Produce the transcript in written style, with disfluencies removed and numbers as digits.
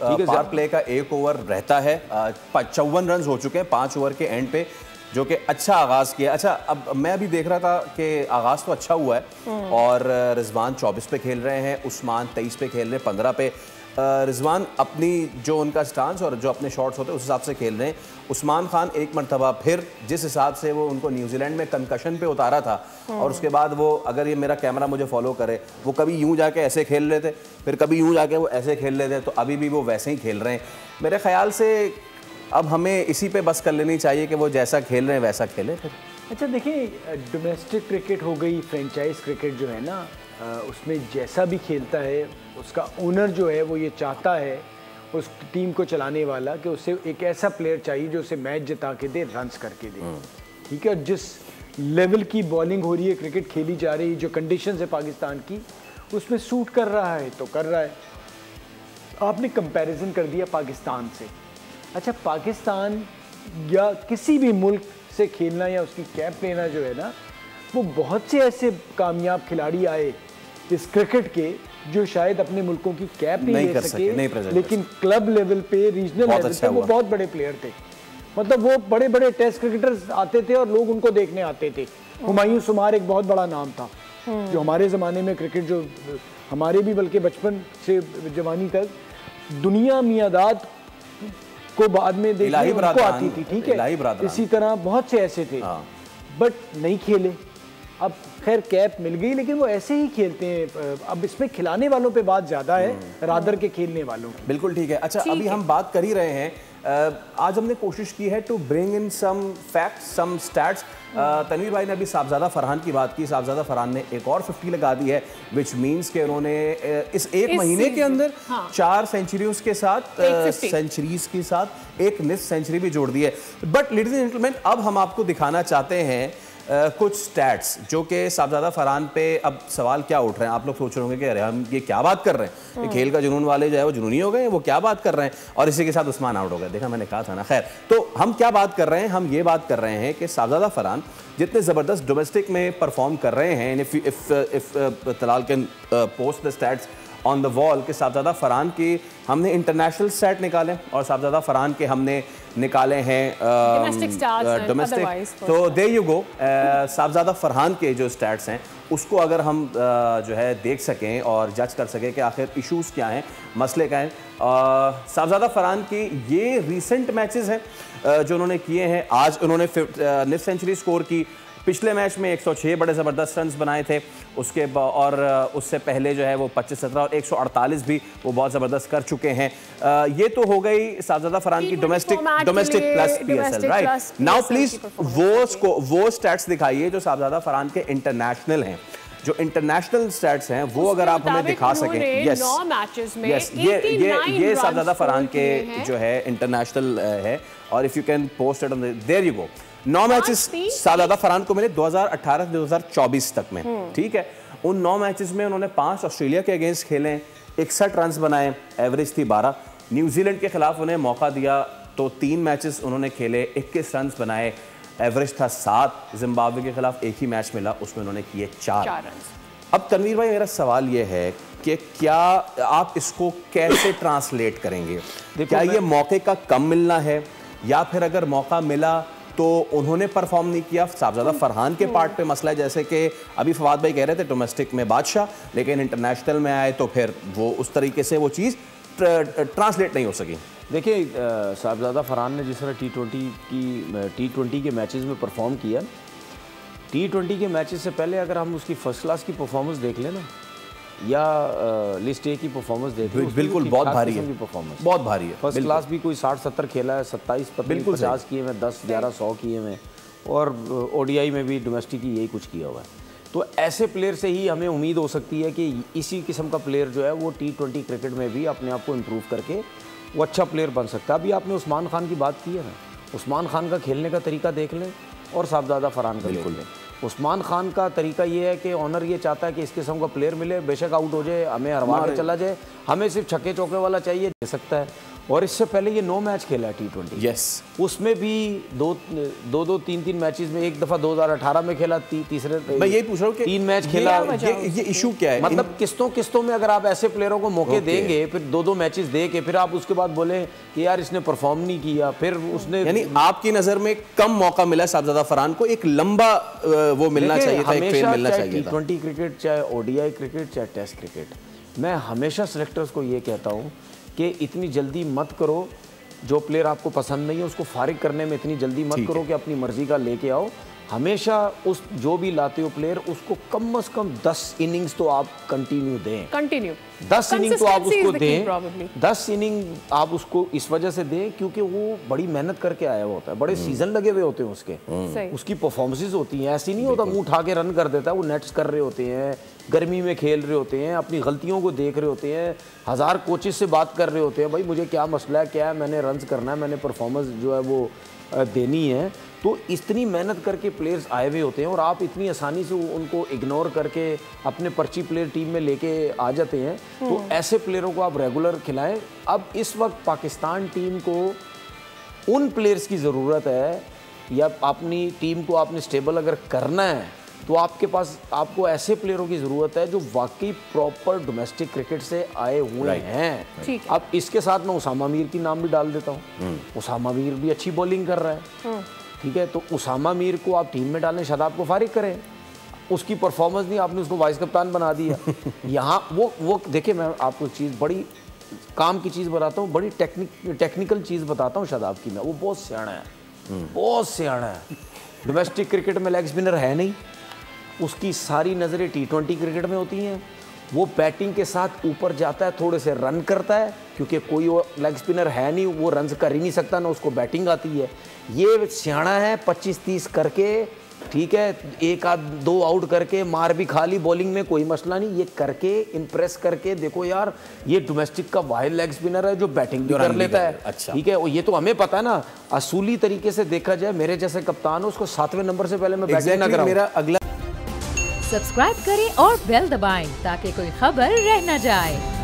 Power play का एक over रहता है। 54 रन हो चुके हैं 5 ओवर के एंड पे, जो कि अच्छा आगाज़ किया। अच्छा, अब मैं अभी देख रहा था कि आगाज़ तो अच्छा हुआ है और रिजवान 24 पे खेल रहे हैं, उस्मान 23 पे खेल रहे हैं, 15 पे। रिजवान अपनी जो उनका स्टांस और जो अपने शॉट्स होते हैं उस हिसाब से खेल रहे हैं। उस्मान खान एक मरतबा फिर जिस हिसाब से वो उनको न्यूजीलैंड में कंकशन पे उतारा था और उसके बाद वो, अगर ये मेरा कैमरा मुझे फॉलो करे, वो कभी यूं जाके ऐसे खेल रहे थे, फिर कभी यूं जाके वो ऐसे खेल रहे थे, तो अभी भी वो वैसे ही खेल रहे हैं। मेरे ख्याल से अब हमें इसी पे बस कर लेनी चाहिए कि वो जैसा खेल रहे हैं वैसा खेलें फिर। अच्छा देखिए, डोमेस्टिक क्रिकेट हो गई, फ्रेंचाइज क्रिकेट जो है ना, उसमें जैसा भी खेलता है उसका ओनर जो है वो ये चाहता है उस टीम को चलाने वाला कि उसे एक ऐसा प्लेयर चाहिए जो उसे मैच जिता के दे, रन्स करके दे। ठीक है, और जिस लेवल की बॉलिंग हो रही है, क्रिकेट खेली जा रही है, जो कंडीशंस है पाकिस्तान की, उसमें सूट कर रहा है तो कर रहा है। आपने कंपैरिजन कर दिया पाकिस्तान से। अच्छा, पाकिस्तान या किसी भी मुल्क से खेलना या उसकी कैप लेना जो है ना, वो बहुत से ऐसे कामयाब खिलाड़ी आए इस क्रिकेट के जो शायद अपने मुल्कों की कैप नहीं ले सके, लेकिन क्लब लेवल पे, रीजनल लेवल पे वो बहुत बड़े प्लेयर थे। मतलब वो बड़े बड़े टेस्ट क्रिकेटर्स आते थे और लोग उनको देखने आते थे। हुमायूं सुमार एक बहुत बड़ा नाम था जो हमारे ज़माने में क्रिकेट, जो हमारे भी बल्कि बचपन से जवानी तक दुनिया मियादाद को बाद में देखने उनको आती थी। ठीक है, इसी तरह बहुत से ऐसे थे बट नहीं खेले। अब खैर कैप मिल गई, लेकिन वो ऐसे ही खेलते हैं। अब इसमें खिलाने वालों पे बात ज़्यादा है रादर के खेलने वालों की। बिल्कुल ठीक है। अच्छा, अभी हम बात कर ही रहे हैं, आज हमने कोशिश की है to bring in some facts, some stats. Tanveer भाई ने अभी साहबजादा फरहान की बात की। साहबजादा फरहान ने एक और 50 लगा दी है, विच मीन्स के उन्होंने इस एक महीने के अंदर 4 सेंचुरीज के साथ एक निस सेंचुरी भी जोड़ दी है। बट लेडीज एंड जेंटलमैन, अब हम आपको दिखाना चाहते हैं कुछ स्टैट्स जो कि साहबजादा फरहान पे। अब सवाल क्या उठ रहे हैं, आप लोग सोच रहे होंगे कि अरे हम ये क्या बात कर रहे हैं, ये खेल का जुनून वाले जो है वो जुनूनी हो गए, वो क्या बात कर रहे हैं, और इसी के साथ उस्मान आउट हो गए। देखा, मैंने कहा था ना। खैर, तो हम क्या बात कर रहे हैं, हम ये बात कर रहे हैं कि साहबजादा फरहान जितने ज़बरदस्त डोमेस्टिक में परफॉर्म कर रहे हैं, if Talal can post the stats on the wall, के साहबजादा फरहान की हमने इंटरनेशनल स्टैट निकाले और साहबजादा फरहान के हमने निकाले हैं डोमेस्टिक। तो देयर यू गो, साहबजादा फरहान के जो स्टैट्स हैं उसको अगर हम जो है देख सकें और जज कर सकें कि आखिर इश्यूज़ क्या हैं, मसले क्या हैं। साहबजादा फरहान की ये रीसेंट मैचेस हैं जो उन्होंने किए हैं। आज उन्होंने निफ सेंचुरी स्कोर की, पिछले मैच में 106 बड़े ज़बरदस्त रन्स बनाए थे, उसके और उससे पहले जो है वो 25-17 और 148 भी वो बहुत ज़बरदस्त कर चुके हैं। ये तो हो गई साहबजादा फरहान की domestic plus PSL, right. Now please वो स्टैट्स दिखाइए जो साहबजादा फरहान के इंटरनेशनल हैं। जो इंटरनेशनल स्टैट्स हैं वो अगर आप हमें दिखा सकें। यस, ये साहबजादा फरहान के जो है इंटरनेशनल है, और if you can post it on there you go. 9 matches Sahibzada Farhan को मिले 2018 से 2024 तक में। ठीक है, उन 9 मैचेस में उन्होंने 5 ऑस्ट्रेलिया के अगेंस्ट खेले, 61 रन्स बनाए, एवरेज थी 12। न्यूजीलैंड के खिलाफ उन्हें मौका दिया तो 3 मैचेस उन्होंने खेले, 21 रन्स बनाए, एवरेज था 7। जिम्बाब्वे के खिलाफ एक ही मैच मिला, उसमें उन्होंने किए 4 रन्स। अब तनवीर भाई, मेरा सवाल ये है कि क्या आप इसको कैसे ट्रांसलेट करेंगे? क्या ये मौके का कम मिलना है, या फिर अगर मौका मिला तो उन्होंने परफॉर्म नहीं किया? साहबजादा फरहान के पार्ट पे मसला है, जैसे कि अभी फवाद भाई कह रहे थे डोमेस्टिक में बादशाह, लेकिन इंटरनेशनल में आए तो फिर वो उस तरीके से वो चीज़ ट्रांसलेट नहीं हो सकी। देखिए, साहबजादा फरहान ने जिस तरह T20 के मैचेस में परफॉर्म किया, T20 के मैचेस से पहले अगर हम उसकी फर्स्ट क्लास की परफॉर्मेंस देख लें ना, या लिस्ट ए की परफॉर्मेंस देखें, बिल्कुल बहुत भारी है, परफॉर्मेंस बहुत भारी है। फर्स्ट क्लास भी कोई 60-70 खेला है, 27-50 किए में, 10-11 100 किए में, और ODI में भी डोमेस्टिक ही यही कुछ किया हुआ है। तो ऐसे प्लेयर से ही हमें उम्मीद हो सकती है कि इसी किस्म का प्लेयर जो है वो T20 क्रिकेट में भी अपने आप को इम्प्रूव करके वो अच्छा प्लेयर बन सकता है। अभी आपने उस्मान खान की बात की है ना, उस्मान खान का खेलने का तरीका देख लें और साहबजादा फरहान का देख लें, उस्मान खान का तरीका ये है कि ऑनर ये चाहता है कि इस किस्म का प्लेयर मिले, बेशक आउट हो जाए, हमें हरवा के चला जाए, हमें सिर्फ छक्के चौके वाला चाहिए, दे सकता है। और इससे पहले ये 9 मैच खेला है T20। यस, उसमें भी दो 3 मैचेस में, एक दफा 2018 में खेला, तीसरे मैं यही पूछ रहा हूँ कि 3 मैच खेला। ये इशू क्या है? मतलब किस्तों में अगर आप ऐसे प्लेयरों को मौके देंगे, फिर 2 मैचेस दे के फिर आप उसके बाद बोले कि यार इसने परफॉर्म नहीं किया, फिर उसने, यानी आपकी नजर में कम मौका मिला साहबजादा फरहान को, एक लंबा वो मिलना चाहिए था, एक फेम मिलना चाहिए था। T20 क्रिकेट, चाहे ODI क्रिकेट, चाहे टेस्ट क्रिकेट, मैं हमेशा सेलेक्टर्स को ये कहता हूँ कि इतनी जल्दी मत करो, जो प्लेयर आपको पसंद नहीं है उसको फारिग करने में इतनी जल्दी मत करो कि अपनी मर्जी का लेके आओ। हमेशा उस जो भी लाते हो प्लेयर, उसको कम से कम 10 इनिंग्स तो आप कंटिन्यू दें। 10 इनिंग तो आप उसको दें, 10 इनिंग आप उसको इस वजह से दें क्योंकि वो बड़ी मेहनत करके आया हुआ होता है, बड़े सीजन लगे हुए होते हैं उसके, उसकी परफॉर्मेंसेस होती हैं, ऐसी नहीं होता मुंह उठा के रन कर देता है, वो नेट्स कर रहे होते हैं, गर्मी में खेल रहे होते हैं, अपनी गलतियों को देख रहे होते हैं, 1000 कोचेस से बात कर रहे होते हैं, भाई मुझे क्या मसला है, क्या है, मैंने रन्स करना है, मैंने परफॉर्मेंस जो है वो देनी है। तो इतनी मेहनत करके प्लेयर्स आए हुए होते हैं और आप इतनी आसानी से उनको इग्नोर करके अपने पर्ची प्लेयर टीम में लेके आ जाते हैं। तो ऐसे प्लेयरों को आप रेगुलर खिलाएं। अब इस वक्त पाकिस्तान टीम को उन प्लेयर्स की ज़रूरत है, या अपनी टीम को आपने स्टेबल अगर करना है तो आपके पास, आपको ऐसे प्लेयरों की ज़रूरत है जो वाकई प्रॉपर डोमेस्टिक क्रिकेट से आए हुए हैं। अब इसके साथ मैं उसामा मीर की नाम भी डाल देता हूँ। उसामा मीर भी अच्छी बॉलिंग कर रहा है, ठीक है, तो उसामा मीर को आप टीम में डालें, शादाब को फारिग करें, उसकी परफॉर्मेंस नहीं, आपने उसको वाइस कप्तान बना दिया। यहाँ वो देखिए, मैं आपको चीज़ बड़ी काम की चीज़ बताता हूँ, बड़ी टेक्निकल चीज़ बताता हूँ शादाब की मैं, वो बहुत सियाना है, बहुत सियाना है। डोमेस्टिक क्रिकेट में लेग स्पिनर है नहीं, उसकी सारी नज़रें T20 क्रिकेट में होती हैं। वो बैटिंग के साथ ऊपर जाता है, थोड़े से रन करता है, क्योंकि कोई वो लेग स्पिनर है नहीं, वो रन कर ही नहीं सकता, ना उसको बैटिंग आती है। ये सियाना है, 25-30 करके, ठीक है, 1-2 आउट करके मार भी खा ली बॉलिंग में, कोई मसला नहीं, ये करके इम्प्रेस करके देखो यार, ये डोमेस्टिक का वाहिद लेग स्पिनर है जो बैटिंग भी कर लेता है। अच्छा, ठीक है, और ये तो हमें पता है ना, असूली तरीके से देखा जाए, मेरे जैसे कप्तान हो उसको 7वें नंबर से पहले मैं बैटिंग ना कराऊं। मेरा अगला सब्सक्राइब करें और बेल दबाएं ताकि कोई खबर रह न जाए।